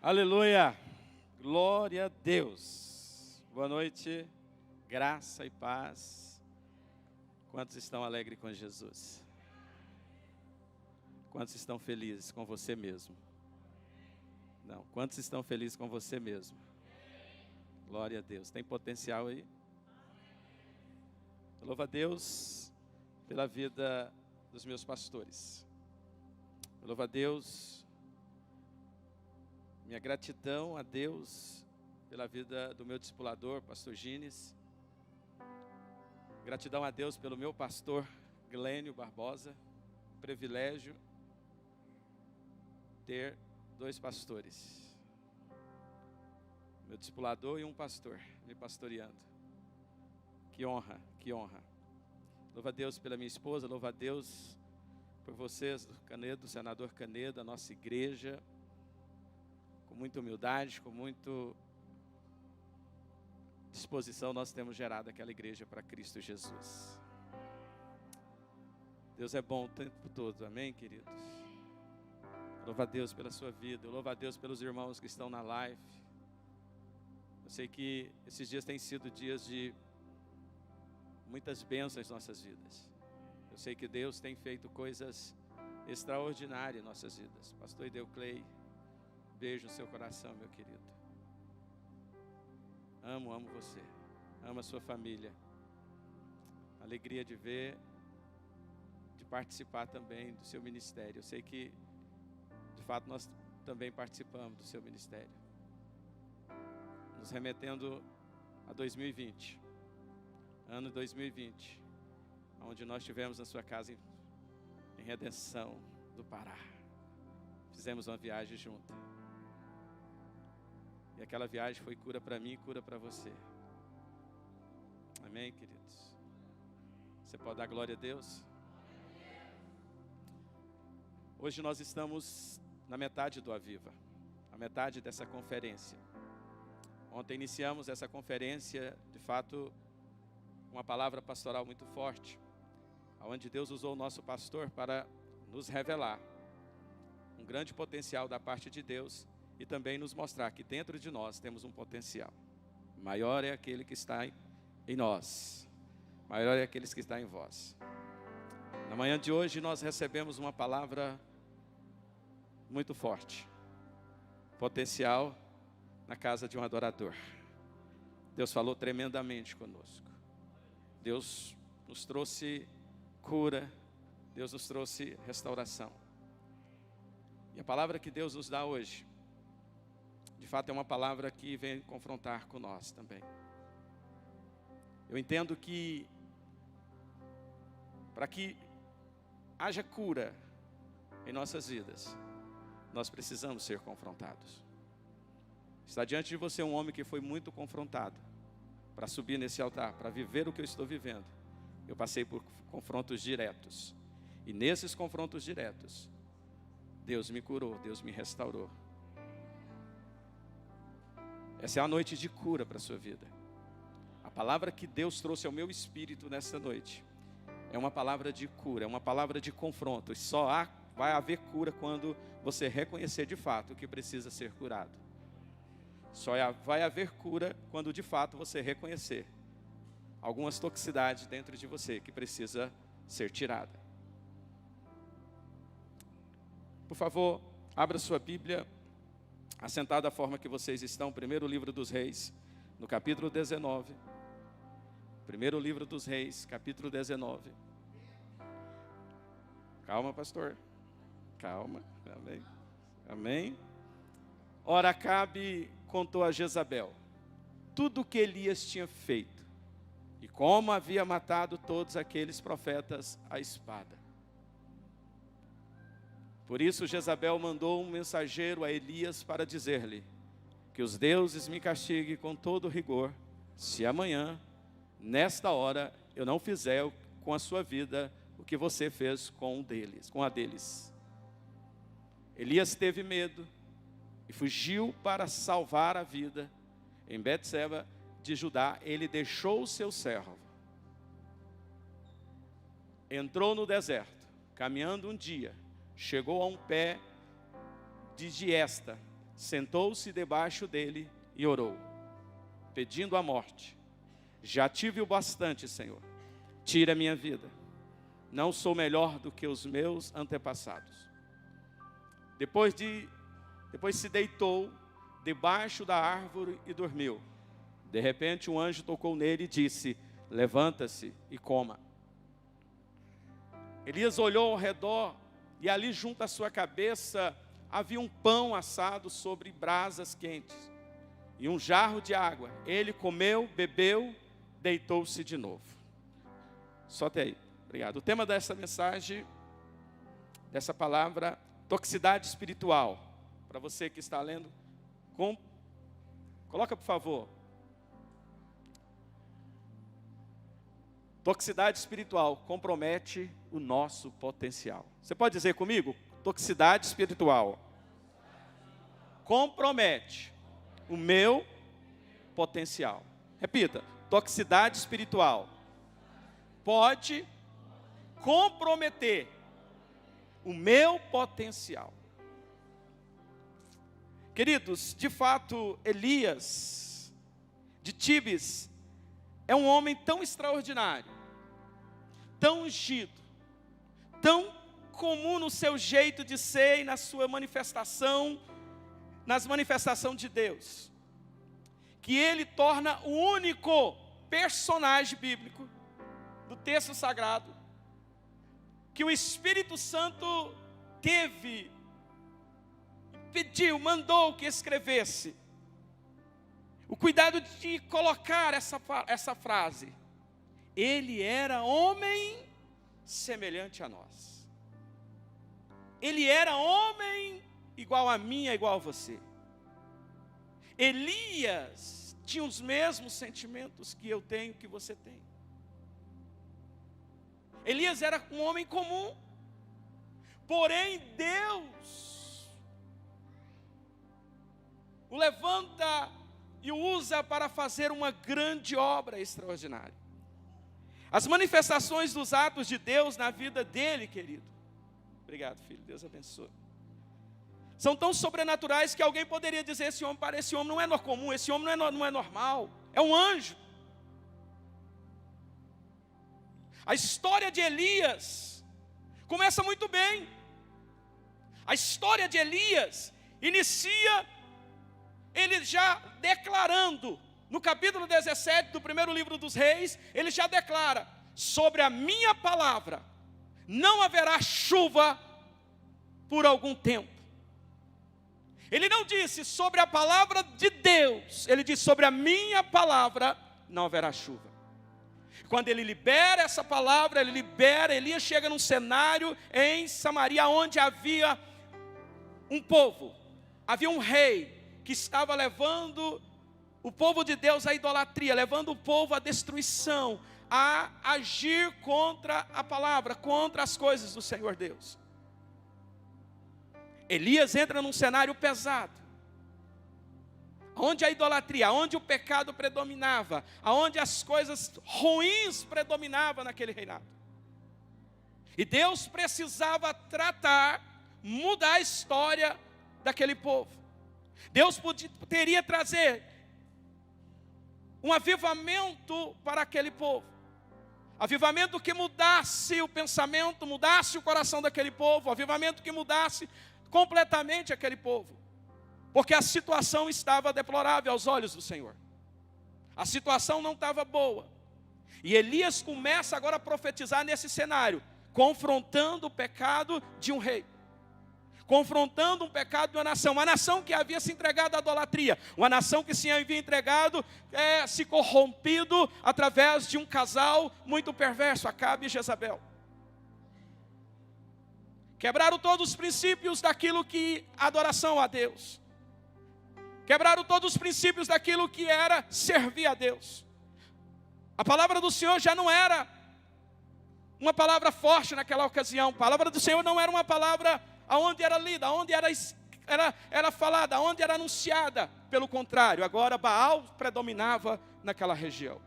Aleluia! Glória a Deus! Boa noite, graça e paz. Quantos estão alegres com Jesus? Quantos estão felizes com você mesmo? Não, quantos estão felizes com você mesmo? Glória a Deus. Tem potencial aí? Eu louvo a Deus pela vida dos meus pastores. Eu louvo a Deus, minha gratidão a Deus pela vida do meu discipulador, pastor Gines. Gratidão a Deus pelo meu pastor Glênio Barbosa. Privilégio ter dois pastores. Meu discipulador e um pastor me pastoreando. Que honra, que honra. Louvo a Deus pela minha esposa, louvo a Deus por vocês, Canedo, senador Canedo, a nossa igreja. Com muita humildade, com muita disposição, nós temos gerado aquela igreja para Cristo Jesus. Deus é bom o tempo todo, amém, queridos? Louvo a Deus pela sua vida, eu louvo a Deus pelos irmãos que estão na live. Eu sei que esses dias têm sido dias de muitas bênçãos em nossas vidas. Eu sei que Deus tem feito coisas extraordinárias em nossas vidas. Pastor Ideuclei, beijo no seu coração, meu querido. Amo você. Amo a sua família. Alegria de ver, de participar também do seu ministério. Eu sei que, de fato, nós também participamos do seu ministério. Nos remetendo a 2020. Ano 2020. Onde nós estivemos na sua casa em Redenção do Pará. Fizemos uma viagem junto. E aquela viagem foi cura para mim e cura para você. Amém, queridos? Você pode dar glória a Deus? Hoje nós estamos na metade do Aviva. A metade dessa conferência. Ontem iniciamos essa conferência, de fato, uma palavra pastoral muito forte. Onde Deus usou o nosso pastor para nos revelar um grande potencial da parte de Deus. E também nos mostrar que dentro de nós temos um potencial. Maior é aquele que está em nós. Maior é aquele que está em vós. Na manhã de hoje nós recebemos uma palavra muito forte. Potencial na casa de um adorador. Deus falou tremendamente conosco. Deus nos trouxe cura. Deus nos trouxe restauração. E a palavra que Deus nos dá hoje, de fato, é uma palavra que vem confrontar com nós também. Eu entendo que, para que haja cura em nossas vidas, nós precisamos ser confrontados. Está diante de você um homem que foi muito confrontado para subir nesse altar, para viver o que eu estou vivendo. Eu passei por confrontos diretos. E nesses confrontos diretos, Deus me curou, Deus me restaurou. Essa é a noite de cura para a sua vida. A palavra que Deus trouxe ao meu espírito nessa noite é uma palavra de cura, é uma palavra de confronto. E vai haver cura quando você reconhecer de fato o que precisa ser curado. Vai haver cura quando de fato você reconhecer algumas toxicidades dentro de você que precisa ser tirada. Por favor, abra sua Bíblia. Assentado da forma que vocês estão, primeiro livro dos Reis, no capítulo 19. Primeiro livro dos Reis, capítulo 19. Calma, pastor. Calma. Amém. Amém. Ora, Acabe contou a Jezabel tudo o que Elias tinha feito e como havia matado todos aqueles profetas à espada. Por isso Jezabel mandou um mensageiro a Elias para dizer-lhe que os deuses me castiguem com todo rigor, se amanhã, nesta hora, eu não fizer com a sua vida o que você fez com a deles. Elias teve medo e fugiu para salvar a vida. Em Betseba de Judá, ele deixou o seu servo. Entrou no deserto, caminhando um dia. Chegou a um pé de giesta, sentou-se debaixo dele e orou, pedindo a morte. Já tive o bastante, Senhor. Tira a minha vida. Não sou melhor do que os meus antepassados. Depois se deitou debaixo da árvore e dormiu. De repente um anjo tocou nele e disse: levanta-se e coma. Elias olhou ao redor e ali junto à sua cabeça havia um pão assado sobre brasas quentes e um jarro de água. Ele comeu, bebeu, deitou-se de novo. Só até aí. Obrigado. O tema dessa mensagem, dessa palavra, toxicidade espiritual. Para você que está lendo, coloca por favor. Toxicidade espiritual compromete o nosso potencial. Você pode dizer comigo? Toxicidade espiritual compromete o meu potencial. Repita. Toxicidade espiritual pode comprometer o meu potencial. Queridos, de fato, Elias de Tibes é um homem tão extraordinário, tão ungido, tão comum no seu jeito de ser e na sua manifestação, nas manifestações de Deus, que ele torna o único personagem bíblico do texto sagrado que o Espírito Santo pediu, mandou que escrevesse o cuidado de colocar essa frase. Ele era homem semelhante a nós. Ele era homem igual a mim, igual a você. Elias tinha os mesmos sentimentos que eu tenho, que você tem. Elias era um homem comum, porém Deus o levanta e o usa para fazer uma grande obra extraordinária. As manifestações dos atos de Deus na vida dele, querido. Obrigado, filho, Deus abençoe. São tão sobrenaturais que alguém poderia dizer: esse homem não é comum, esse homem não é normal, é um anjo. A história de Elias começa muito bem. A história de Elias inicia ele já declarando, no capítulo 17 do primeiro livro dos Reis, ele já declara: sobre a minha palavra não haverá chuva por algum tempo. Ele não disse sobre a palavra de Deus, ele disse: sobre a minha palavra não haverá chuva. Quando ele libera essa palavra, Elias chega num cenário em Samaria, onde havia um povo, havia um rei que estava levando o povo de Deus à idolatria, levando o povo à destruição, a agir contra a palavra, contra as coisas do Senhor Deus. Elias entra num cenário pesado, onde a idolatria, onde o pecado predominava, onde as coisas ruins predominavam naquele reinado. E Deus precisava mudar a história daquele povo. Deus poderia trazer um avivamento para aquele povo. Avivamento que mudasse o pensamento, mudasse o coração daquele povo. Avivamento que mudasse completamente aquele povo. Porque a situação estava deplorável aos olhos do Senhor. A situação não estava boa. E Elias começa agora a profetizar nesse cenário, confrontando o pecado de um rei. Confrontando um pecado de uma nação que havia se entregado à idolatria. Uma nação que se havia entregado, se corrompido através de um casal muito perverso, Acabe e Jezabel. Quebraram todos os princípios daquilo que adoração a Deus. Quebraram todos os princípios daquilo que era servir a Deus. A palavra do Senhor já não era uma palavra forte naquela ocasião. A palavra do Senhor não era uma palavra aonde era lida, aonde era falada, aonde era anunciada. Pelo contrário, agora Baal predominava naquela região.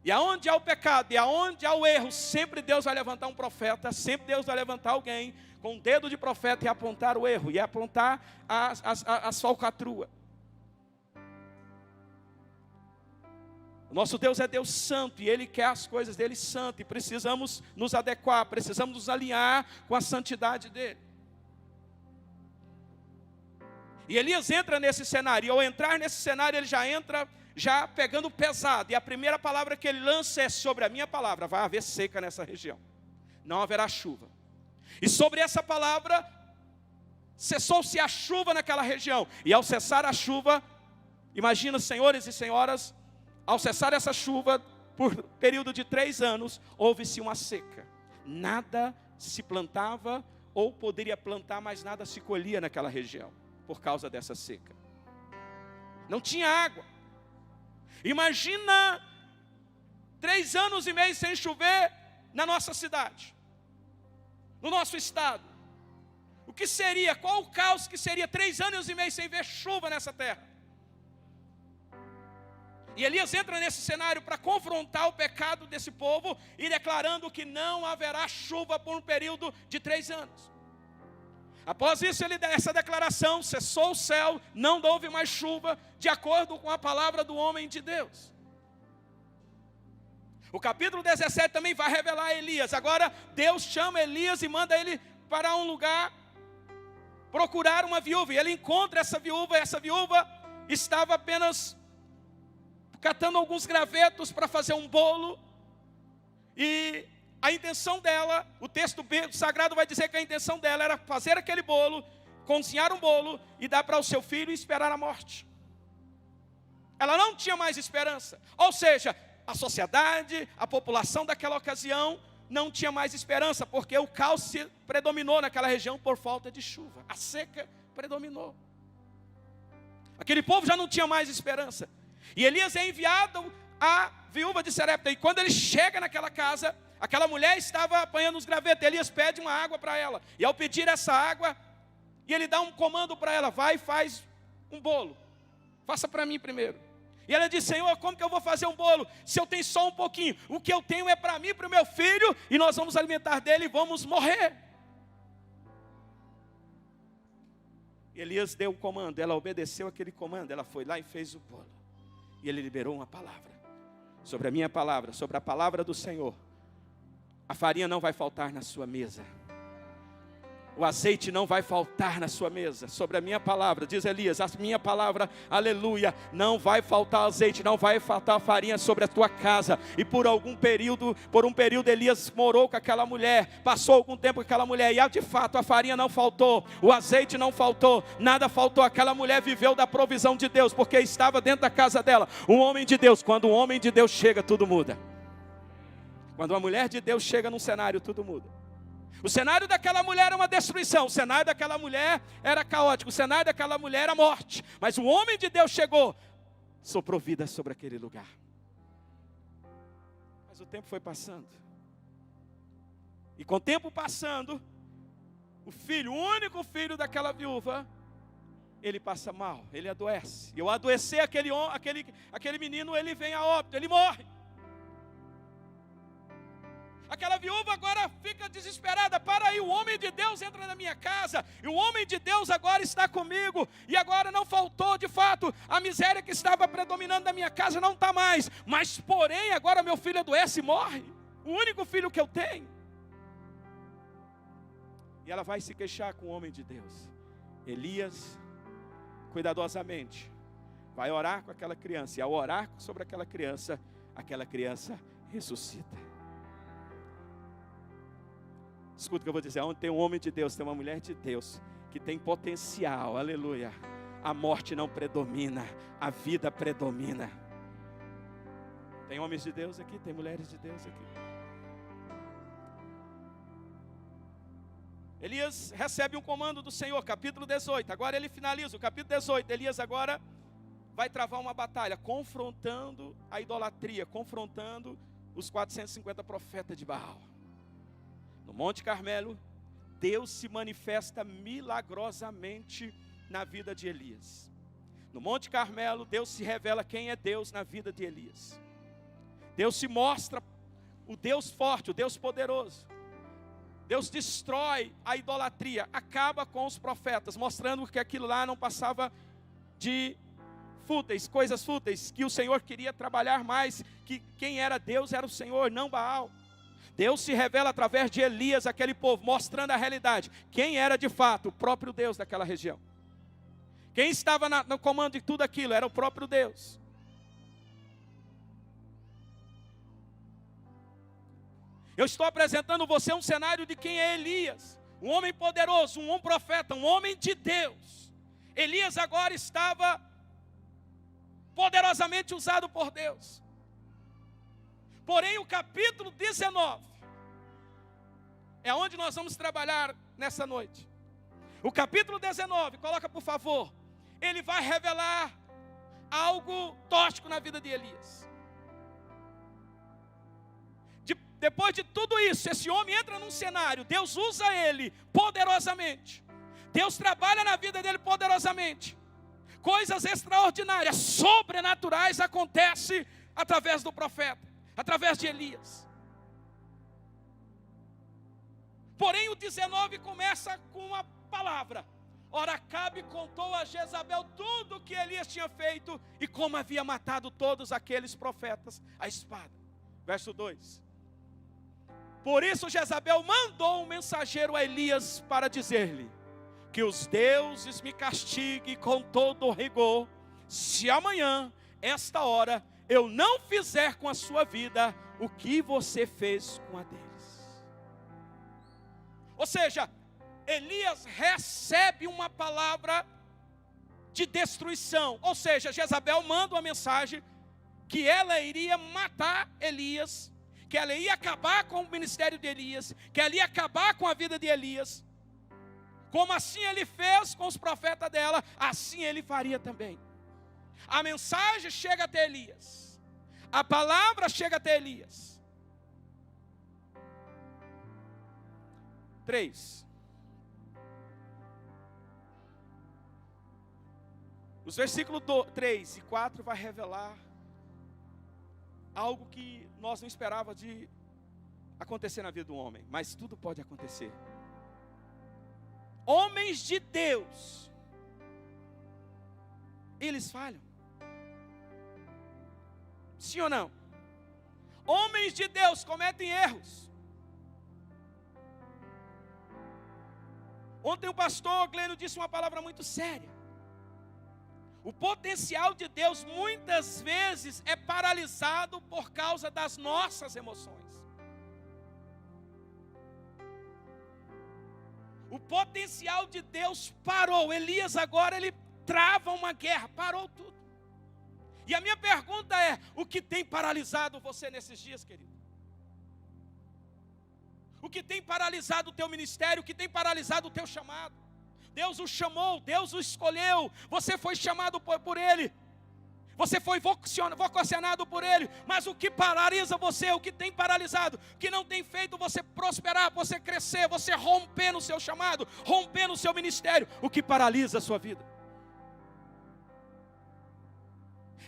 E aonde há o pecado, e aonde há o erro, sempre Deus vai levantar um profeta, sempre Deus vai levantar alguém com um dedo de profeta e apontar o erro, e apontar as falcatruas. O nosso Deus é Deus santo, e Ele quer as coisas dEle santo, e precisamos nos adequar, precisamos nos alinhar com a santidade dEle. E Elias entra nesse cenário, e ao entrar nesse cenário, ele já entra pegando pesado, e a primeira palavra que ele lança é sobre a minha palavra: vai haver seca nessa região, não haverá chuva. E sobre essa palavra, cessou-se a chuva naquela região, e ao cessar a chuva, imagina, senhores e senhoras, ao cessar essa chuva, por período de 3 anos, houve-se uma seca. Nada se plantava, ou poderia plantar, mas nada se colhia naquela região, por causa dessa seca. Não tinha água. Imagina 3 anos e meio sem chover na nossa cidade, no nosso estado. O que seria, qual o caos que seria 3 anos e meio sem ver chuva nessa terra? E Elias entra nesse cenário para confrontar o pecado desse povo e declarando que não haverá chuva por um período de 3 anos. Após isso, essa declaração, cessou o céu, não houve mais chuva, de acordo com a palavra do homem de Deus. O capítulo 17 também vai revelar a Elias. Agora Deus chama Elias e manda ele para um lugar procurar uma viúva. E ele encontra essa viúva estava apenas catando alguns gravetos para fazer um bolo. E a intenção dela, o texto sagrado vai dizer que a intenção dela era fazer aquele bolo, cozinhar um bolo e dar para o seu filho e esperar a morte. Ela não tinha mais esperança. Ou seja, a sociedade, a população daquela ocasião não tinha mais esperança, porque o caos se predominou naquela região por falta de chuva. A seca predominou. Aquele povo já não tinha mais esperança. E Elias é enviado à viúva de Sarepta. E quando ele chega naquela casa, aquela mulher estava apanhando os gravetos. Elias pede uma água para ela. E ao pedir essa água, e ele dá um comando para ela: vai e faz um bolo. Faça para mim primeiro. E ela diz: Senhor, como que eu vou fazer um bolo se eu tenho só um pouquinho? O que eu tenho é para mim e para o meu filho, e nós vamos alimentar dele e vamos morrer. E Elias deu o comando, ela obedeceu aquele comando, ela foi lá e fez o bolo. E ele liberou uma palavra, sobre a minha palavra, sobre a palavra do Senhor: a farinha não vai faltar na sua mesa, o azeite não vai faltar na sua mesa. Sobre a minha palavra, diz Elias, a minha palavra, aleluia, não vai faltar azeite, não vai faltar farinha sobre a tua casa. E por um período Elias morou com aquela mulher, passou algum tempo com aquela mulher, e de fato a farinha não faltou, o azeite não faltou, nada faltou. Aquela mulher viveu da provisão de Deus, porque estava dentro da casa dela um homem de Deus. Quando um homem de Deus chega, tudo muda. Quando uma mulher de Deus chega num cenário, tudo muda. O cenário daquela mulher era uma destruição, o cenário daquela mulher era caótico, o cenário daquela mulher era morte. Mas o homem de Deus chegou, soprou vida sobre aquele lugar. Mas o tempo foi passando. E com o tempo passando, o único filho daquela viúva, ele passa mal, ele adoece. E ao adoecer aquele menino, ele vem a óbito, ele morre. Aquela viúva agora fica desesperada: para aí, o homem de Deus entra na minha casa, e o homem de Deus agora está comigo, e agora não faltou de fato, a miséria que estava predominando na minha casa não está mais, mas porém agora meu filho adoece e morre, o único filho que eu tenho. E ela vai se queixar com o homem de Deus. Elias, cuidadosamente, vai orar com aquela criança, e ao orar sobre aquela criança ressuscita. Escuta o que eu vou dizer: onde tem um homem de Deus, tem uma mulher de Deus, que tem potencial, aleluia, a morte não predomina, a vida predomina. Tem homens de Deus aqui, tem mulheres de Deus aqui. Elias recebe um comando do Senhor, capítulo 18, agora ele finaliza o capítulo 18, Elias agora vai travar uma batalha, confrontando a idolatria, confrontando os 450 profetas de Baal. No Monte Carmelo, Deus se manifesta milagrosamente na vida de Elias. No Monte Carmelo, Deus se revela quem é Deus na vida de Elias. Deus se mostra o Deus forte, o Deus poderoso. Deus destrói a idolatria, acaba com os profetas, mostrando que aquilo lá não passava de fúteis, coisas fúteis, que o Senhor queria trabalhar mais, que quem era Deus era o Senhor, não Baal. Deus se revela através de Elias, aquele povo, mostrando a realidade. Quem era de fato o próprio Deus daquela região. Quem estava no comando de tudo aquilo era o próprio Deus. Eu estou apresentando você um cenário de quem é Elias. Um homem poderoso, um profeta, um homem de Deus. Elias agora estava poderosamente usado por Deus. Porém, o capítulo 19 é onde nós vamos trabalhar nessa noite. O capítulo 19, coloca por favor, ele vai revelar algo tóxico na vida de Elias. Depois de tudo isso, esse homem entra num cenário, Deus usa ele poderosamente. Deus trabalha na vida dele poderosamente. Coisas extraordinárias, sobrenaturais acontecem através do profeta, através de Elias. Porém o 19 começa com uma palavra. Ora, Acabe contou a Jezabel tudo o que Elias tinha feito e como havia matado todos aqueles profetas à espada. Verso 2. Por isso Jezabel mandou um mensageiro a Elias para dizer-lhe: que os deuses me castiguem com todo rigor, se amanhã, esta hora, eu não fizer com a sua vida o que você fez com a deles. Ou seja, Elias recebe uma palavra de destruição. Ou seja, Jezabel manda uma mensagem que ela iria matar Elias, que ela ia acabar com o ministério de Elias, que ela ia acabar com a vida de Elias. Como assim ele fez com os profetas dela, assim ele faria também. A mensagem chega até Elias, a palavra chega até Elias. 3. Os versículos 3 e 4 vai revelar algo que nós não esperávamos de acontecer na vida do homem, mas tudo pode acontecer. Homens de Deus, eles falham? Sim ou não? Homens de Deus cometem erros. Ontem o pastor Glênio disse uma palavra muito séria. O potencial de Deus muitas vezes é paralisado por causa das nossas emoções. O potencial de Deus parou. Elias agora ele trava uma guerra, parou tudo. E a minha pergunta é: o que tem paralisado você nesses dias, querido? O que tem paralisado o teu ministério? O que tem paralisado o teu chamado? Deus o chamou, Deus o escolheu, você foi chamado por Ele, você foi vocacionado por Ele, mas o que paralisa você, o que tem paralisado, o que não tem feito você prosperar, você crescer, você romper no seu chamado, romper no seu ministério, o que paralisa a sua vida?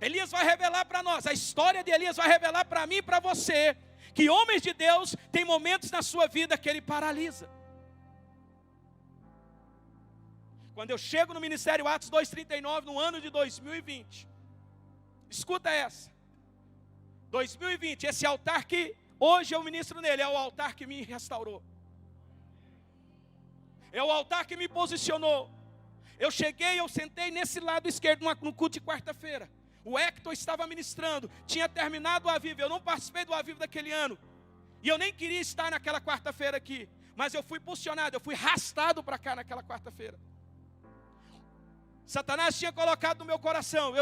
Elias vai revelar para nós, a história de Elias vai revelar para mim e para você, que homens de Deus têm momentos na sua vida que Ele paralisa. Quando eu chego no Ministério Atos 2:39, no ano de 2020, escuta essa, 2020, esse altar que hoje eu ministro nele, é o altar que me restaurou, é o altar que me posicionou. Eu cheguei, eu sentei nesse lado esquerdo, no culto de quarta-feira, o Hector estava ministrando, tinha terminado o Aviva, eu não participei do Aviva daquele ano, e eu nem queria estar naquela quarta-feira aqui, mas eu fui posicionado, eu fui arrastado para cá naquela quarta-feira. Satanás tinha colocado no meu coração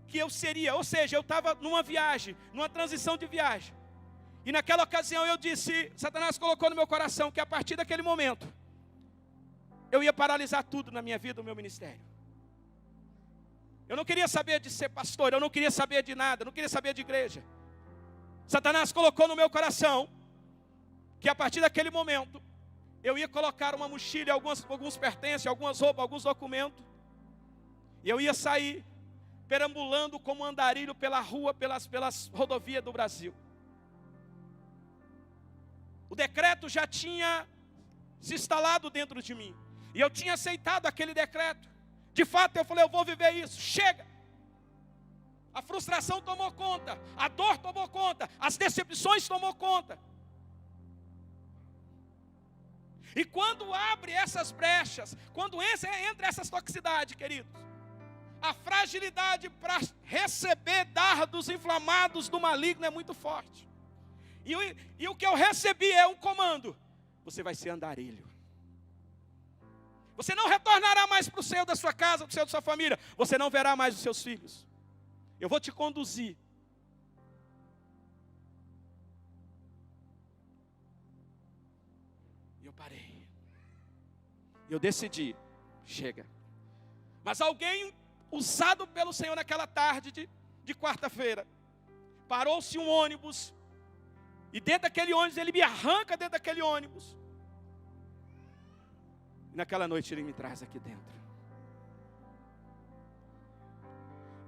que eu seria, ou seja, eu estava numa viagem, numa transição de viagem. E naquela ocasião eu disse, Satanás colocou no meu coração que a partir daquele momento, eu ia paralisar tudo na minha vida, no meu ministério. Eu não queria saber de ser pastor, eu não queria saber de nada, eu não queria saber de igreja. Satanás colocou no meu coração que a partir daquele momento, eu ia colocar uma mochila, alguns pertences, algumas roupas, alguns documentos. E eu ia sair perambulando como andarilho pela rua, pelas rodovias do Brasil. O decreto já tinha se instalado dentro de mim. E eu tinha aceitado aquele decreto. De fato, eu falei, eu vou viver isso. Chega! A frustração tomou conta, a dor tomou conta, as decepções tomou conta. E quando abre essas brechas, quando entra essas toxicidades, queridos, a fragilidade para receber dardos inflamados do maligno é muito forte. E o que eu recebi é um comando: você vai ser andarilho. Você não retornará mais para o seio da sua casa, para o seio da sua família. Você não verá mais os seus filhos. Eu vou te conduzir. E eu parei. Eu decidi, chega. Mas alguém usado pelo Senhor naquela tarde de quarta-feira, parou-se um ônibus, e dentro daquele ônibus, ele me arranca dentro daquele ônibus. E naquela noite ele me traz aqui dentro.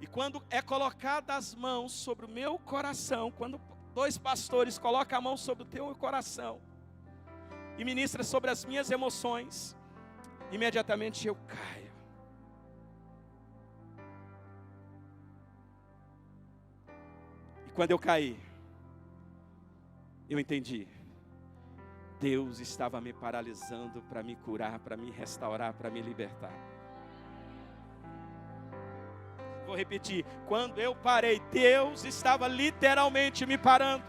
E quando é colocada as mãos sobre o meu coração, quando dois pastores colocam a mão sobre o teu coração e ministram sobre as minhas emoções, imediatamente eu caio. E quando eu caí, eu entendi. Deus estava me paralisando para me curar, para me restaurar, para me libertar. Vou repetir, quando eu parei, Deus estava literalmente me parando.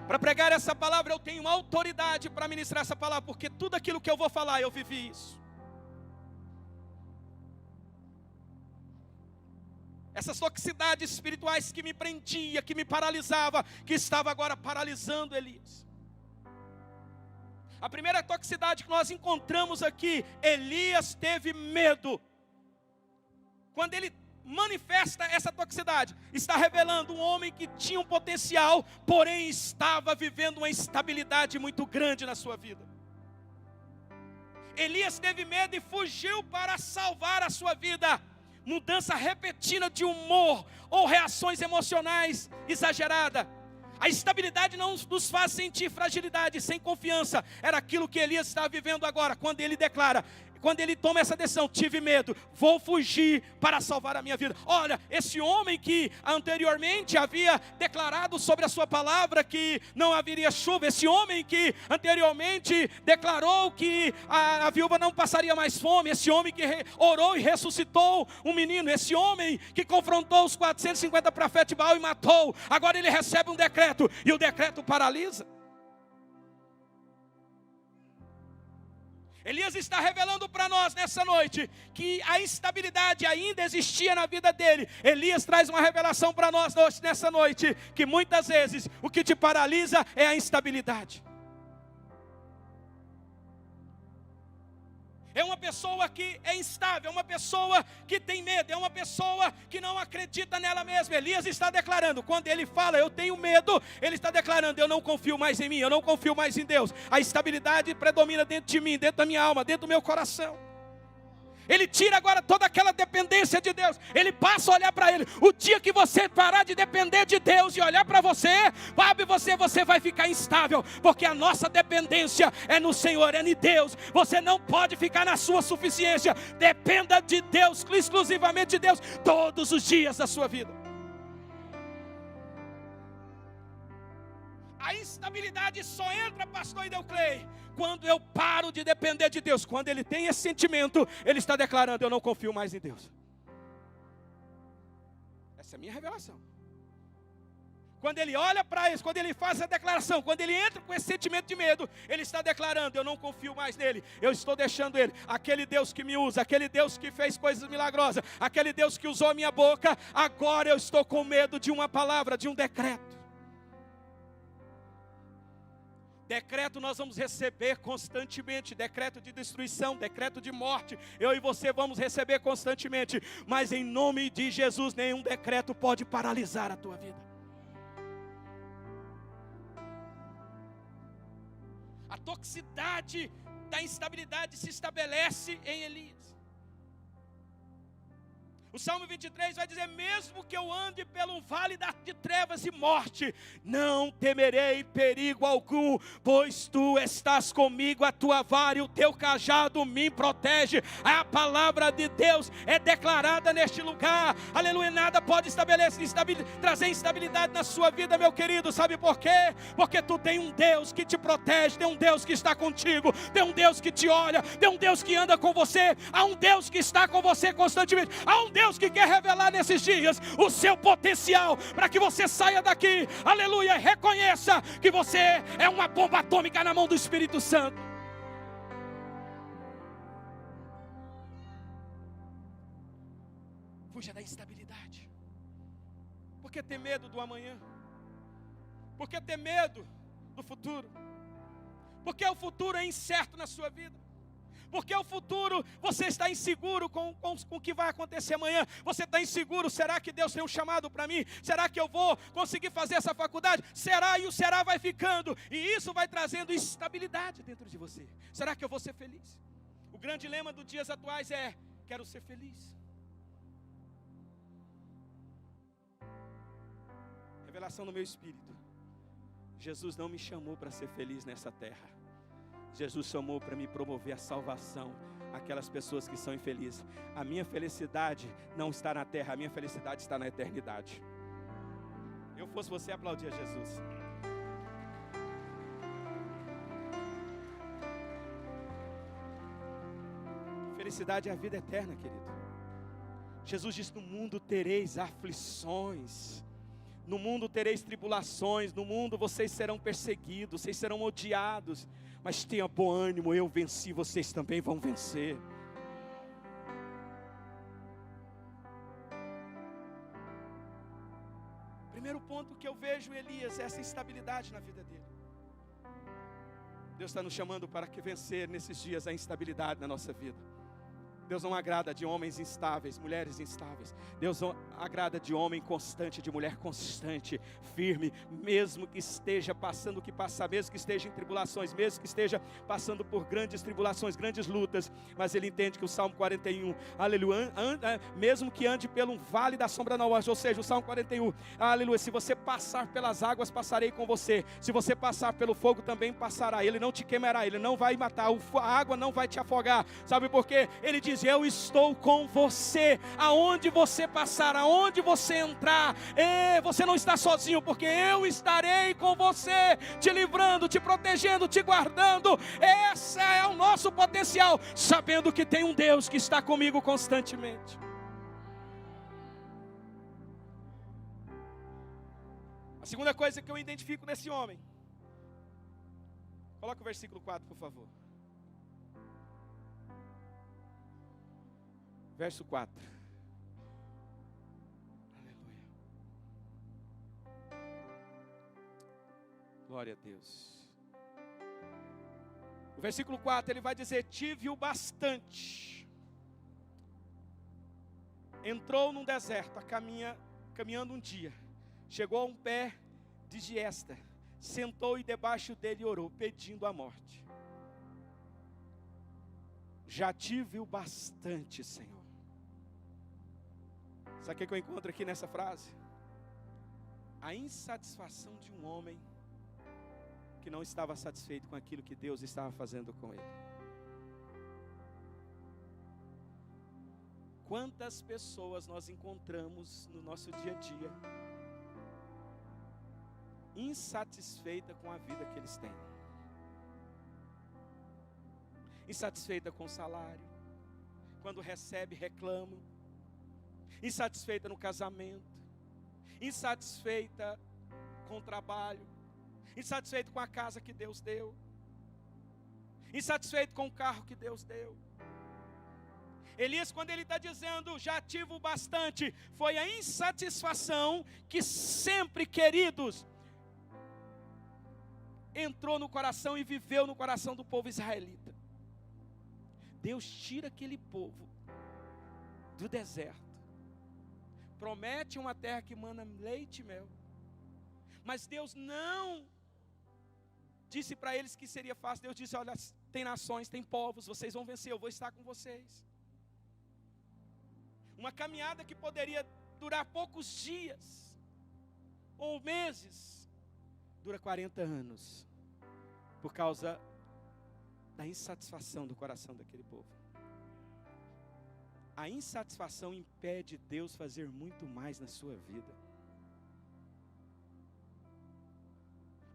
Para pregar essa palavra, eu tenho autoridade para ministrar essa palavra, porque tudo aquilo que eu vou falar, eu vivi isso. Essas toxicidades espirituais que me prendia, que me paralisava, que estava agora paralisando Elias. A primeira toxicidade que nós encontramos aqui, Elias teve medo. Quando ele manifesta essa toxicidade, está revelando um homem que tinha um potencial, porém estava vivendo uma instabilidade muito grande na sua vida. Elias teve medo e fugiu para salvar a sua vida. Mudança repentina de humor ou reações emocionais exageradas. A instabilidade não nos faz sentir fragilidade, sem confiança. Era aquilo que Elias estava vivendo agora, quando ele declara, quando ele toma essa decisão: tive medo, vou fugir para salvar a minha vida. Olha, esse homem que anteriormente havia declarado sobre a sua palavra que não haveria chuva, esse homem que anteriormente declarou que a viúva não passaria mais fome, esse homem que orou e ressuscitou um menino, esse homem que confrontou os 450 profetas de Baal e matou, agora ele recebe um decreto, e o decreto paralisa. Elias está revelando para nós nessa noite que a instabilidade ainda existia na vida dele. Elias traz uma revelação para nós nessa noite, que muitas vezes o que te paralisa é a instabilidade. É uma pessoa que é instável, é uma pessoa que tem medo, é uma pessoa que não acredita nela mesma. Elias está declarando, quando ele fala, eu tenho medo, ele está declarando, eu não confio mais em mim, eu não confio mais em Deus. A instabilidade predomina dentro de mim, dentro da minha alma, dentro do meu coração. Ele tira agora toda aquela dependência de Deus. Ele passa a olhar para Ele. O dia que você parar de depender de Deus e olhar para você, você vai ficar instável. Porque a nossa dependência é no Senhor, é em Deus. Você não pode ficar na sua suficiência. Dependa de Deus, exclusivamente de Deus, todos os dias da sua vida. A instabilidade só entra, pastor Ideuclei, quando eu paro de depender de Deus. Quando ele tem esse sentimento, ele está declarando, eu não confio mais em Deus. Essa é a minha revelação. Quando ele olha para isso, quando ele faz a declaração, quando ele entra com esse sentimento de medo, ele está declarando, eu não confio mais nele, eu estou deixando ele, aquele Deus que me usa, aquele Deus que fez coisas milagrosas, aquele Deus que usou a minha boca, agora eu estou com medo de uma palavra, de um decreto. Decreto nós vamos receber constantemente, decreto de destruição, decreto de morte, eu e você vamos receber constantemente, mas em nome de Jesus, nenhum decreto pode paralisar a tua vida. A toxicidade da instabilidade se estabelece em Elias. O Salmo 23 vai dizer: mesmo que eu ande pelo vale de trevas e morte, não temerei perigo algum, pois tu estás comigo, a tua vara e o teu cajado me protege. A palavra de Deus é declarada neste lugar, aleluia. Nada pode trazer instabilidade na sua vida, meu querido. Sabe por quê? Porque tu tem um Deus que te protege, tem um Deus que está contigo, tem um Deus que te olha, tem um Deus que anda com você, há um Deus que está com você constantemente, há um Deus que quer revelar nesses dias o seu potencial, para que você saia daqui, aleluia, reconheça que você é uma bomba atômica na mão do Espírito Santo. Fuja da instabilidade. Por que ter medo do amanhã? Por que ter medo do futuro? Porque o futuro é incerto na sua vida. Porque o futuro, você está inseguro com o que vai acontecer amanhã. Você está inseguro, será que Deus tem um chamado para mim? Será que eu vou conseguir fazer essa faculdade? Será? E o será vai ficando. E isso vai trazendo instabilidade dentro de você. Será que eu vou ser feliz? O grande lema dos dias atuais é: quero ser feliz. Revelação no meu espírito: Jesus não me chamou para ser feliz nessa terra. Jesus chamou para me promover a salvação àquelas pessoas que são infelizes. A minha felicidade não está na terra, a minha felicidade está na eternidade. Eu fosse você, aplaudir a Jesus. Felicidade é a vida eterna, querido. Jesus disse: no mundo tereis aflições, no mundo tereis tribulações, no mundo vocês serão perseguidos, vocês serão odiados, mas tenha bom ânimo, eu venci, vocês também vão vencer. Primeiro ponto que eu vejo em Elias é essa instabilidade na vida dele. Deus está nos chamando para que vencer nesses dias a instabilidade na nossa vida. Deus não agrada de homens instáveis, mulheres instáveis. Deus não agrada de homem constante, de mulher constante, firme, mesmo que esteja passando o que passar, mesmo que esteja em tribulações, mesmo que esteja passando por grandes tribulações, grandes lutas. Mas ele entende que o Salmo 41, aleluia, mesmo que ande pelo vale da sombra da morte, ou seja, o Salmo 41, aleluia, se você passar pelas águas, passarei com você. Se você passar pelo fogo, também passará. Ele não te queimará, ele não vai matar, a água não vai te afogar. Sabe por quê? Ele diz: eu estou com você, aonde você passar, aonde você entrar, você não está sozinho, porque eu estarei com você, te livrando, te protegendo, te guardando. Esse é o nosso potencial, sabendo que tem um Deus que está comigo constantemente. A segunda coisa que eu identifico nesse homem, coloca o versículo 4, por favor. Verso 4. Aleluia. Glória a Deus. O versículo 4, ele vai dizer: tive-o bastante. Entrou num deserto, caminhando um dia. Chegou a um pé de giesta. Sentou e debaixo dele orou, pedindo a morte. Já tive o bastante, Senhor. Sabe o que eu encontro aqui nessa frase? A insatisfação de um homem que não estava satisfeito com aquilo que Deus estava fazendo com ele. Quantas pessoas nós encontramos no nosso dia a dia insatisfeitas com a vida que eles têm, insatisfeita com o salário, quando recebe, reclama, insatisfeita no casamento, insatisfeita com o trabalho, insatisfeito com a casa que Deus deu, insatisfeito com o carro que Deus deu. Elias, quando ele está dizendo já tive o bastante, foi a insatisfação que sempre, queridos, entrou no coração e viveu no coração do povo israelita. Deus tira aquele povo do deserto, promete uma terra que mana leite e mel, mas Deus não disse para eles que seria fácil. Deus disse, olha, tem nações, tem povos, vocês vão vencer, eu vou estar com vocês. Uma caminhada que poderia durar poucos dias, ou meses, dura 40 anos, por causa da insatisfação do coração daquele povo. A insatisfação impede Deus fazer muito mais na sua vida.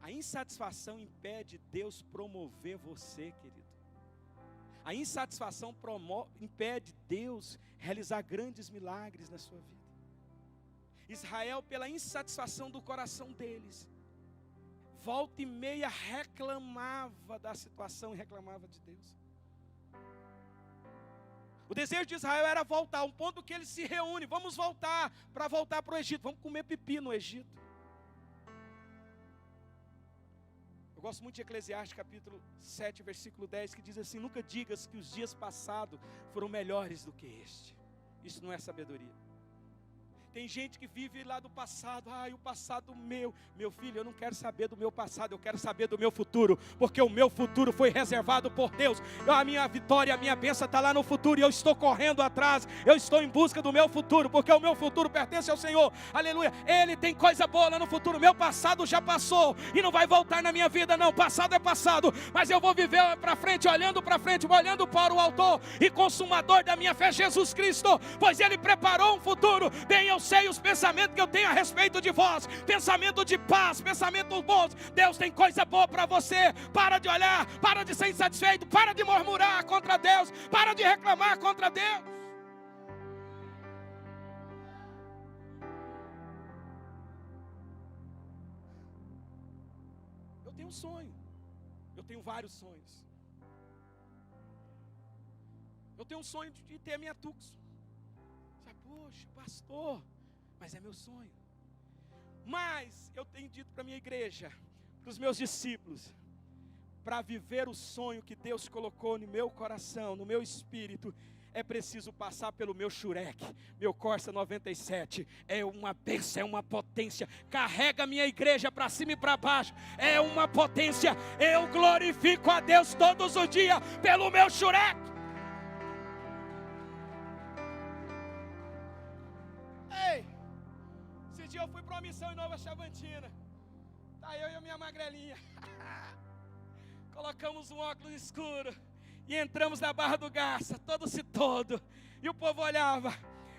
A insatisfação impede Deus promover você, querido. A insatisfação impede Deus realizar grandes milagres na sua vida. Israel, pela insatisfação do coração deles, volta e meia reclamava da situação e reclamava de Deus. O desejo de Israel era voltar, um ponto que eles se reúnem, vamos voltar, para voltar para o Egito, vamos comer pipi no Egito. Eu gosto muito de Eclesiastes capítulo 7, versículo 10, que diz assim, nunca digas que os dias passados foram melhores do que este. Isso não é sabedoria. Tem gente que vive lá do passado, o passado meu filho, eu não quero saber do meu passado, eu quero saber do meu futuro, porque o meu futuro foi reservado por Deus, a minha vitória, a minha bênção está lá no futuro, e eu estou correndo atrás, eu estou em busca do meu futuro, porque o meu futuro pertence ao Senhor, aleluia, Ele tem coisa boa lá no futuro, meu passado já passou, e não vai voltar na minha vida não, passado é passado, mas eu vou viver para frente, olhando para o autor e consumador da minha fé, Jesus Cristo, pois Ele preparou um futuro, bem eu sei os pensamentos que eu tenho a respeito de vós, pensamento de paz, pensamentos bons. Deus tem coisa boa para você. Para de olhar, para de ser insatisfeito, para de murmurar contra Deus, para de reclamar contra Deus. Eu tenho um sonho, eu tenho vários sonhos. Eu tenho um sonho de ter a minha Tucson. Poxa, pastor, mas é meu sonho. Mas eu tenho dito para a minha igreja, para os meus discípulos, para viver o sonho que Deus colocou no meu coração, no meu espírito, é preciso passar pelo meu Shurek, meu Corsa 97, é uma bênção, é uma potência, carrega a minha igreja para cima e para baixo, é uma potência, eu glorifico a Deus todos os dias pelo meu Shurek. Eu fui para uma missão em Nova Chavantina. Tá eu e a minha magrelinha. Colocamos um óculos escuro e entramos na Barra do Garça, todo. E o povo olhava.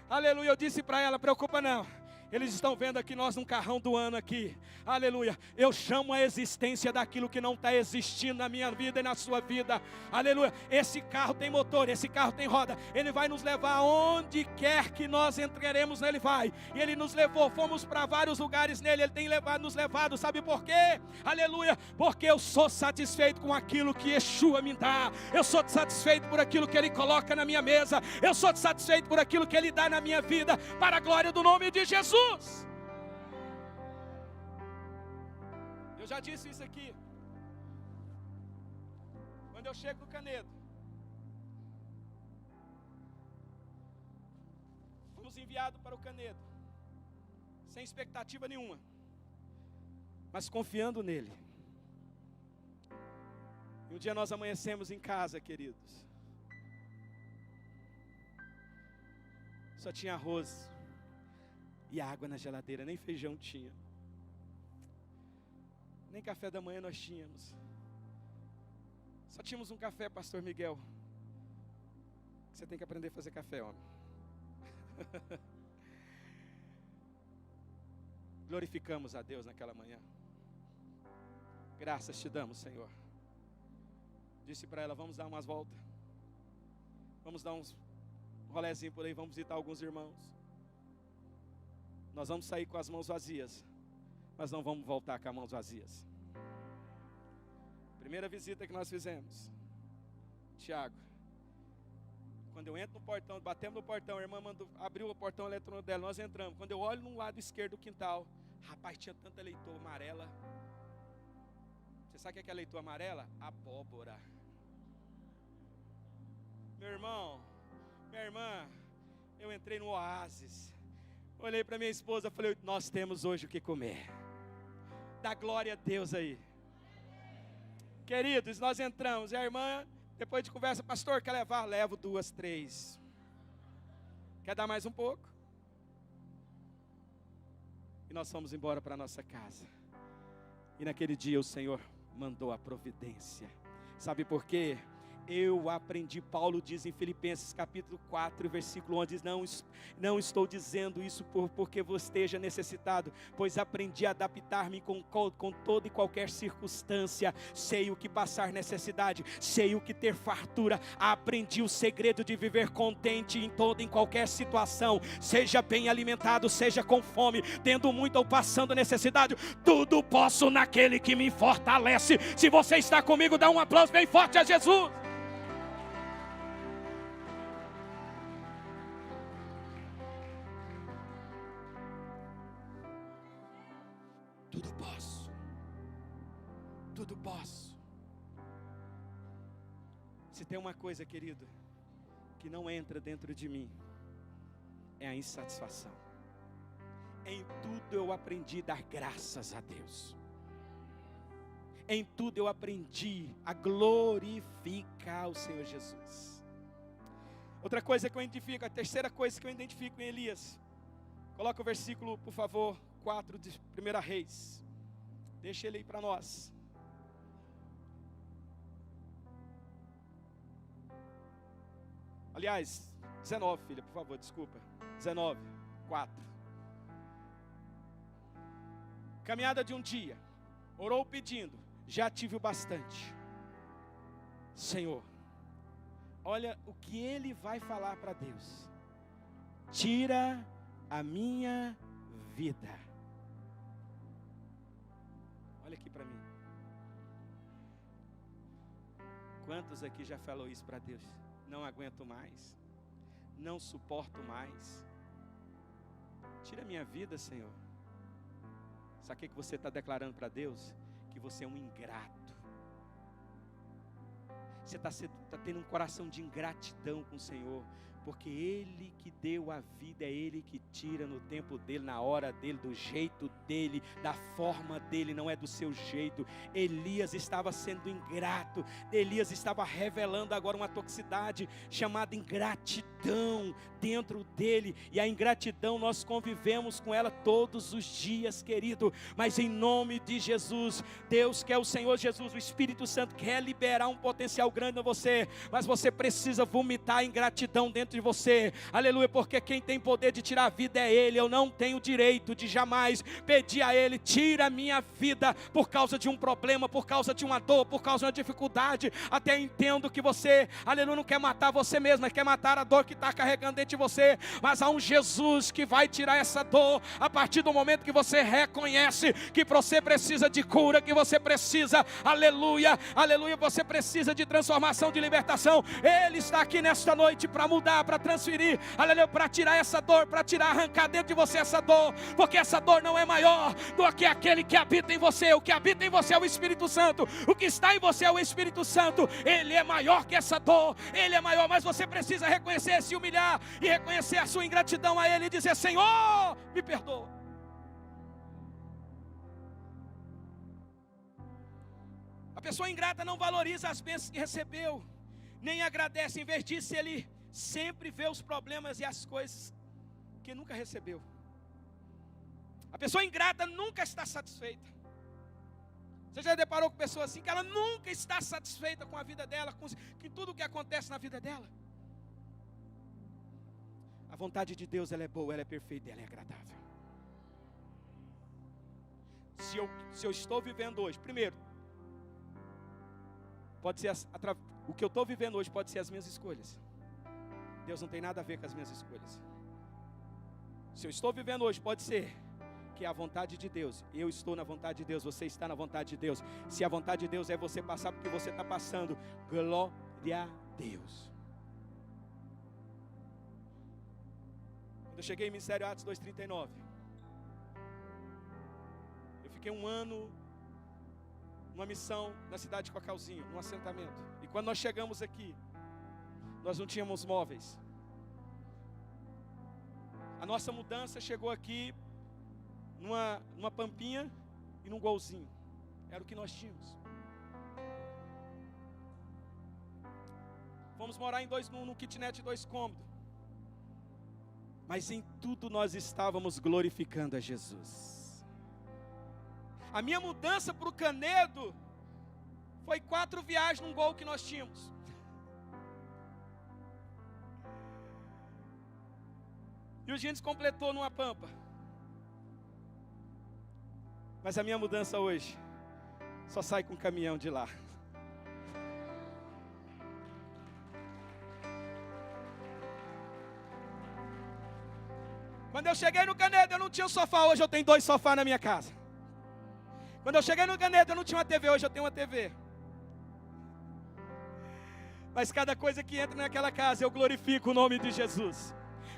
Aleluia, eu disse para ela, preocupa não. Eles estão vendo aqui nós num carrão do ano aqui. Aleluia. Eu chamo a existência daquilo que não está existindo na minha vida e na sua vida. Aleluia. Esse carro tem motor, esse carro tem roda. Ele vai nos levar aonde quer que nós entraremos, ele vai. E ele nos levou, fomos para vários lugares nele. Ele tem nos levado, sabe por quê? Aleluia. Porque eu sou satisfeito com aquilo que Yeshua me dá. Eu sou satisfeito por aquilo que ele coloca na minha mesa. Eu sou satisfeito por aquilo que ele dá na minha vida. Para a glória do nome de Jesus. Eu já disse isso aqui. Quando eu chego no Canedo, fomos enviados para o Canedo, sem expectativa nenhuma, mas confiando nele. E um dia nós amanhecemos em casa, queridos. Só tinha arroz e água na geladeira, nem feijão tinha. Nem café da manhã nós tínhamos. Só tínhamos um café, pastor Miguel. Você tem que aprender a fazer café, homem. Glorificamos a Deus naquela manhã. Graças te damos, Senhor. Disse para ela, vamos dar umas voltas. Vamos dar uns rolezinho por aí, vamos visitar alguns irmãos. Nós vamos sair com as mãos vazias, mas não vamos voltar com as mãos vazias. Primeira visita que nós fizemos, Tiago, quando eu entro no portão, batemos no portão, a irmã abriu o portão eletrônico dela, nós entramos. Quando eu olho no lado esquerdo do quintal, rapaz, tinha tanta leitoa amarela. Você sabe o que é leitoa amarela? Abóbora. Meu irmão, minha irmã, eu entrei no oásis. Olhei para minha esposa e falei, nós temos hoje o que comer. Dá glória a Deus aí. Queridos, nós entramos, e a irmã, depois de conversa, pastor, quer levar? Levo 2, 3. Quer dar mais um pouco? E nós fomos embora para a nossa casa. E naquele dia o Senhor mandou a providência. Sabe por quê? Eu aprendi, Paulo diz em Filipenses capítulo 4, versículo 11, diz, não estou dizendo isso porque você esteja necessitado, pois aprendi a adaptar-me com toda e qualquer circunstância, sei o que passar necessidade, sei o que ter fartura, aprendi o segredo de viver contente em toda e em qualquer situação, seja bem alimentado, seja com fome, tendo muito ou passando necessidade, tudo posso naquele que me fortalece. Se você está comigo, dá um aplauso bem forte a Jesus. Tudo posso. Tudo posso. Se tem uma coisa, querido, que não entra dentro de mim, é a insatisfação. Em tudo eu aprendi a dar graças a Deus. Em tudo eu aprendi a glorificar o Senhor Jesus. Outra coisa que eu identifico, a terceira coisa que eu identifico em Elias. Coloca o versículo, por favor, 4 de 1 Reis. Deixa ele aí para nós. Aliás, 19, filha, por favor, desculpa. 19, 4. Caminhada de um dia. Orou pedindo. Já tive o bastante. Senhor, olha o que ele vai falar para Deus. Tira a minha vida. Olha aqui para mim. Quantos aqui já falou isso para Deus? Não aguento mais. Não suporto mais. Tira a minha vida, Senhor. Sabe o que você está declarando para Deus? Que você é um ingrato. Você está tendo um coração de ingratidão com o Senhor. Porque Ele que deu a vida, é Ele que tira no tempo dEle, na hora dEle, do jeito dEle, da forma dEle, não é do seu jeito. Elias estava sendo ingrato, Elias estava revelando agora uma toxicidade chamada ingratidão dentro dEle. E a ingratidão nós convivemos com ela todos os dias, querido. Mas em nome de Jesus, Deus que é o Senhor Jesus, o Espírito Santo quer liberar um potencial grande em você. Mas você precisa vomitar a ingratidão dentro de você, aleluia, porque quem tem poder de tirar a vida é Ele. Eu não tenho direito de jamais pedir a Ele, tira a minha vida por causa de um problema, por causa de uma dor, por causa de uma dificuldade. Até entendo que você, aleluia, não quer matar você mesmo, mas quer matar a dor que está carregando dentro de você, mas há um Jesus que vai tirar essa dor, a partir do momento que você reconhece que você precisa de cura, que você precisa, aleluia, aleluia, você precisa de transformação, de libertação. Ele está aqui nesta noite para mudar, para transferir, aleluia, para tirar essa dor, para tirar, arrancar dentro de você essa dor, porque essa dor não é maior do que aquele que habita em você. O que habita em você é o Espírito Santo, o que está em você é o Espírito Santo. Ele é maior que essa dor, Ele é maior, mas você precisa reconhecer, se humilhar e reconhecer a sua ingratidão a Ele e dizer: Senhor, me perdoa. A pessoa ingrata não valoriza as bênçãos que recebeu, nem agradece. Em vez disso, ele sempre vê os problemas e as coisas que nunca recebeu. A pessoa ingrata nunca está satisfeita. Você já deparou com pessoas assim, que ela nunca está satisfeita com a vida dela, com tudo o que acontece na vida dela? A vontade de Deus, ela é boa, ela é perfeita, ela é agradável. Se eu estou vivendo hoje, primeiro, pode ser o que eu estou vivendo hoje pode ser as minhas escolhas. Deus não tem nada a ver com as minhas escolhas. Se eu estou vivendo hoje, pode ser que é a vontade de Deus. Eu estou na vontade de Deus, você está na vontade de Deus. Se a vontade de Deus é você passar porque você está passando, glória a Deus. Quando eu cheguei em Ministério Atos 2:39, eu fiquei um ano numa missão na cidade de Cocalzinho, num assentamento. E quando nós chegamos aqui, nós não tínhamos móveis. A nossa mudança chegou aqui numa pampinha e num golzinho. Era o que nós tínhamos. Fomos morar num kitnet de 2 cômodos. Mas em tudo nós estávamos glorificando a Jesus. A minha mudança para o Canedo foi 4 viagens num Gol que nós tínhamos. E o Gênesis completou numa Pampa. Mas a minha mudança hoje só sai com um caminhão de lá. Quando eu cheguei no Canedo, eu não tinha um sofá. Hoje eu tenho 2 sofás na minha casa. Quando eu cheguei no Canedo, eu não tinha uma TV. Hoje eu tenho uma TV. Mas cada coisa que entra naquela casa, eu glorifico o nome de Jesus.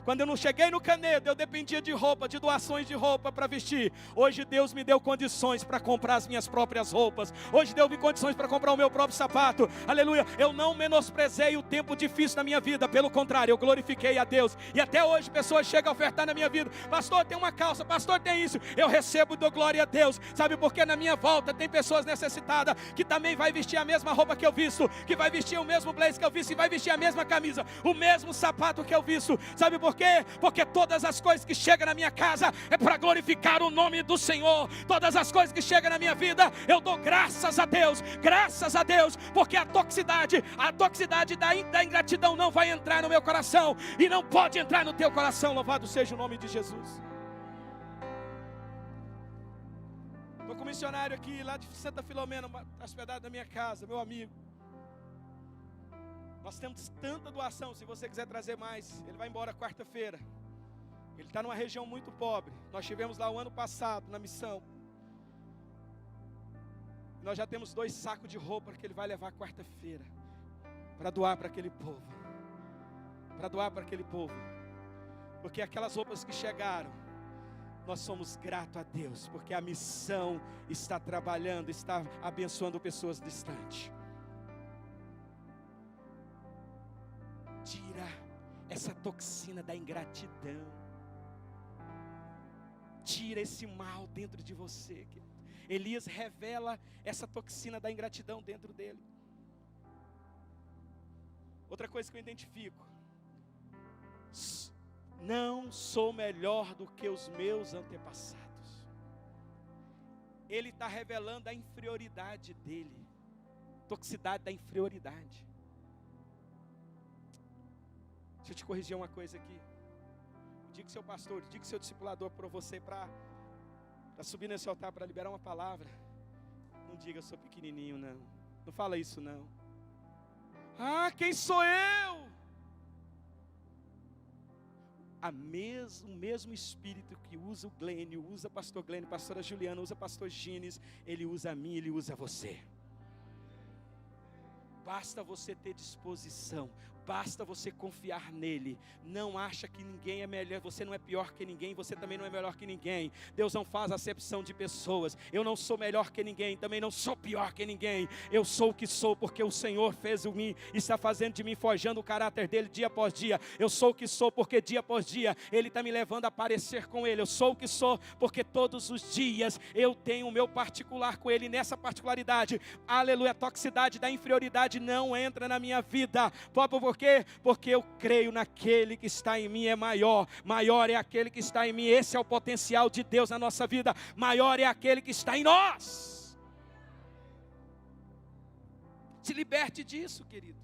Quando eu não cheguei no Canedo, eu dependia de roupa, de doações de roupa para vestir. Hoje Deus me deu condições para comprar as minhas próprias roupas. Hoje Deus me deu condições para comprar o meu próprio sapato. Aleluia. Eu não menosprezei o tempo difícil na minha vida. Pelo contrário, eu glorifiquei a Deus. E até hoje pessoas chegam a ofertar na minha vida. Pastor, tem uma calça. Pastor, tem isso. Eu recebo e dou glória a Deus. Sabe por quê? Na minha volta tem pessoas necessitadas que também vai vestir a mesma roupa que eu visto. Que vai vestir o mesmo blazer que eu visto. E vai vestir a mesma camisa. O mesmo sapato que eu visto. Sabe por quê? Porque todas as coisas que chegam na minha casa é para glorificar o nome do Senhor. Todas as coisas que chegam na minha vida, eu dou graças a Deus, porque a toxicidade da ingratidão não vai entrar no meu coração, e não pode entrar no teu coração. Louvado seja o nome de Jesus. Estou com um missionário aqui, lá de Santa Filomena, hospedado na minha casa, meu amigo. Nós temos tanta doação, se você quiser trazer mais, ele vai embora quarta-feira. Ele está numa região muito pobre. Nós estivemos lá o ano passado, na missão. Nós já temos 2 sacos de roupa que ele vai levar quarta-feira, para doar para aquele povo. Para doar para aquele povo. Porque aquelas roupas que chegaram, nós somos gratos a Deus, porque a missão está trabalhando, está abençoando pessoas distantes. Tira essa toxina da ingratidão. Tira esse mal dentro de você. Elias revela essa toxina da ingratidão dentro dele. Outra coisa que eu identifico: não sou melhor do que os meus antepassados. Ele está revelando a inferioridade dele. Toxicidade da inferioridade. Deixa eu te corrigir uma coisa aqui. O dia que seu pastor, o dia que seu discipulador para você para subir nesse altar para liberar uma palavra, não diga eu sou pequenininho, não. Não fala isso, não. Ah, quem sou eu? O mesmo Espírito que usa o Glênio, usa pastor Glênio, pastora Juliana, usa pastor Gines, ele usa a mim, ele usa você. Basta você ter disposição. Basta você confiar nele. Não acha que ninguém é melhor. Você não é pior que ninguém. Você também não é melhor que ninguém. Deus não faz acepção de pessoas. Eu não sou melhor que ninguém. Também não sou pior que ninguém. Eu sou o que sou porque o Senhor fez o mim. Está fazendo de mim, forjando o caráter dele dia após dia. Eu sou o que sou porque dia após dia ele está me levando a parecer com ele. Eu sou o que sou porque todos os dias eu tenho o meu particular com ele. Nessa particularidade, aleluia, a toxicidade da inferioridade não entra na minha vida. Por quê? Porque eu creio naquele que está em mim é maior. Maior é aquele que está em mim. Esse é o potencial de Deus na nossa vida. Maior é aquele que está em nós. Se liberte disso, querido.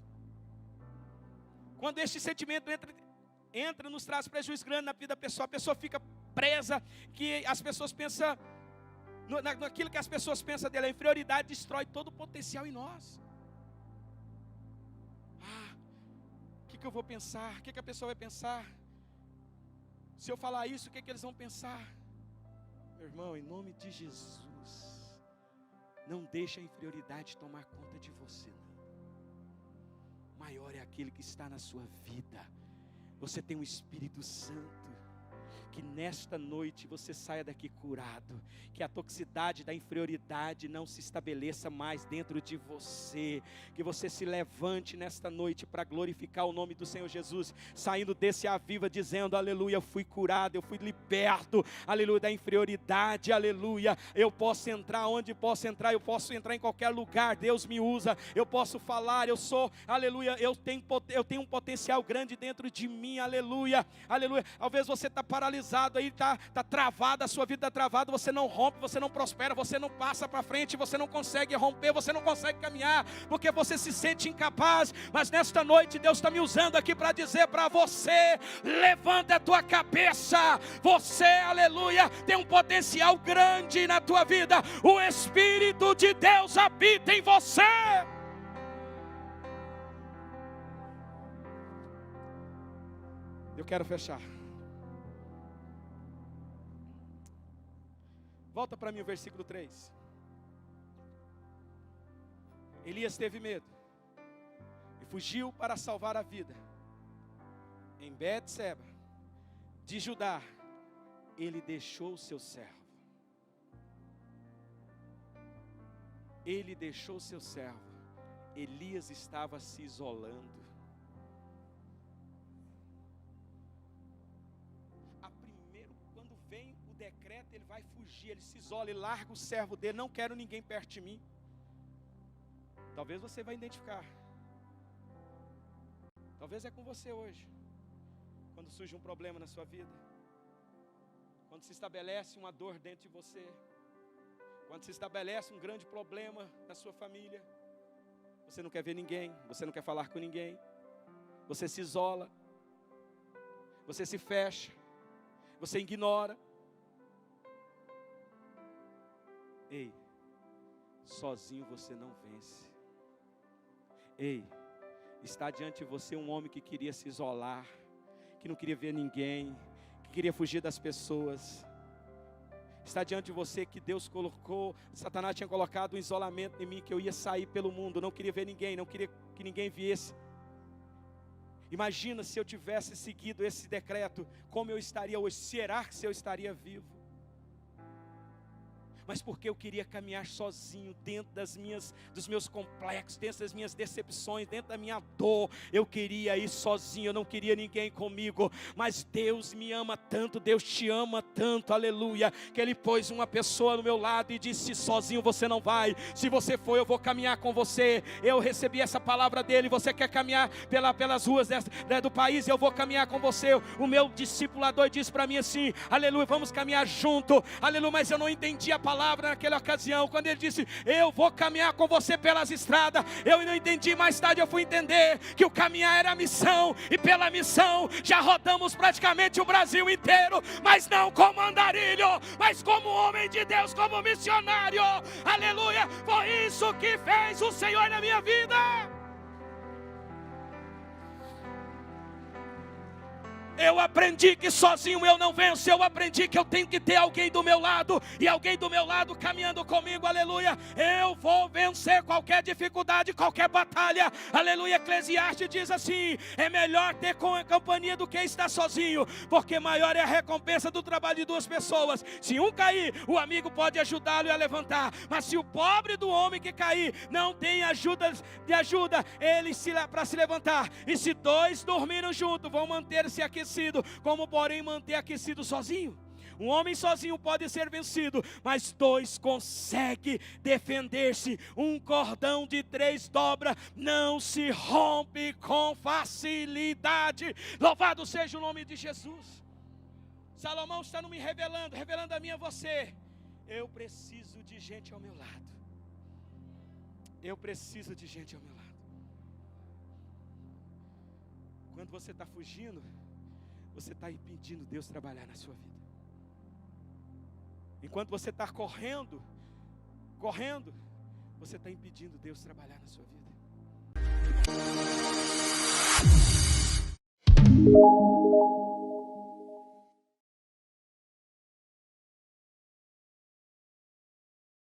Quando este sentimento entra, nos traz prejuízo grande na vida da pessoa. A pessoa fica presa, que as pessoas pensam naquilo que as pessoas pensam dele. A inferioridade destrói todo o potencial em nós. O que eu vou pensar? O que a pessoa vai pensar? Se eu falar isso, o que eles vão pensar? Meu irmão, em nome de Jesus, não deixe a inferioridade tomar conta de você, não. Maior é aquele que está na sua vida. Você tem um Espírito Santo que nesta noite você saia daqui curado, que a toxicidade da inferioridade não se estabeleça mais dentro de você, que você se levante nesta noite para glorificar o nome do Senhor Jesus, saindo desse Aviva dizendo, aleluia, eu fui curado, eu fui liberto, aleluia, da inferioridade, aleluia, eu posso entrar onde posso entrar, eu posso entrar em qualquer lugar, Deus me usa, eu posso falar, eu sou, aleluia, eu tenho um potencial grande dentro de mim, aleluia, aleluia. Talvez você está paralisado aí, está travado, a sua vida está travada, você não rompe, você não prospera, você não passa para frente, você não consegue romper, você não consegue caminhar, porque você se sente incapaz. Mas nesta noite Deus está me usando aqui para dizer para você, levanta a tua cabeça, você, aleluia, tem um potencial grande na tua vida, o Espírito de Deus habita em você. Eu quero fechar. Volta para mim o versículo 3. Elias teve medo e fugiu para salvar a vida. Em Bet-seba de Judá, ele deixou o seu servo. Ele deixou o seu servo. Elias estava se isolando. Quando vem o decreto, ele vai fugir, ele se isola, ele larga o servo dele, não quero ninguém perto de mim. Talvez você vai identificar. Talvez é com você hoje. Quando surge um problema na sua vida, quando se estabelece uma dor dentro de você, quando se estabelece um grande problema na sua família, você não quer ver ninguém, você não quer falar com ninguém, você se isola, você se fecha, você ignora. Ei, sozinho você não vence. Ei, está diante de você um homem que queria se isolar, que não queria ver ninguém, que queria fugir das pessoas. Está diante de você que Deus colocou, Satanás tinha colocado um isolamento em mim, que eu ia sair pelo mundo, não queria ver ninguém, não queria que ninguém viesse. Imagina se eu tivesse seguido esse decreto, como eu estaria hoje, será que eu estaria vivo? Mas porque eu queria caminhar sozinho, dentro dos meus complexos, dentro das minhas decepções, dentro da minha dor, eu queria ir sozinho, eu não queria ninguém comigo, mas Deus me ama tanto, Deus te ama tanto, aleluia, que Ele pôs uma pessoa no meu lado e disse, sozinho você não vai, se você for eu vou caminhar com você. Eu recebi essa palavra dele, você quer caminhar pelas ruas do país, eu vou caminhar com você. O meu discipulador disse para mim assim, aleluia, vamos caminhar junto, aleluia, mas eu não entendi a palavra naquela ocasião, quando ele disse, eu vou caminhar com você pelas estradas, eu não entendi, mais tarde eu fui entender, que o caminhar era a missão, e pela missão, já rodamos praticamente o Brasil inteiro, mas não como andarilho, mas como homem de Deus, como missionário, aleluia, foi isso que fez o Senhor na minha vida. Eu aprendi que sozinho eu não venço, eu aprendi que eu tenho que ter alguém do meu lado, e alguém do meu lado caminhando comigo, aleluia, eu vou vencer qualquer dificuldade, qualquer batalha, aleluia. Eclesiastes diz assim, é melhor ter companhia do que estar sozinho, porque maior é a recompensa do trabalho de duas pessoas. Se um cair, o amigo pode ajudá-lo a levantar, mas se o pobre do homem que cair, não tem ajuda, ele para se levantar, e se dois dormiram juntos, vão manter-se aquecidos, como porém manter aquecido sozinho? Um homem sozinho pode ser vencido, mas dois conseguem defender-se. Um cordão de 3 dobras não se rompe com facilidade. Louvado seja o nome de Jesus. Salomão está me revelando a mim e a você. Eu preciso de gente ao meu lado. Eu preciso de gente ao meu lado. Quando você está fugindo, você está impedindo Deus trabalhar na sua vida. Enquanto você está correndo, você está impedindo Deus trabalhar na sua vida.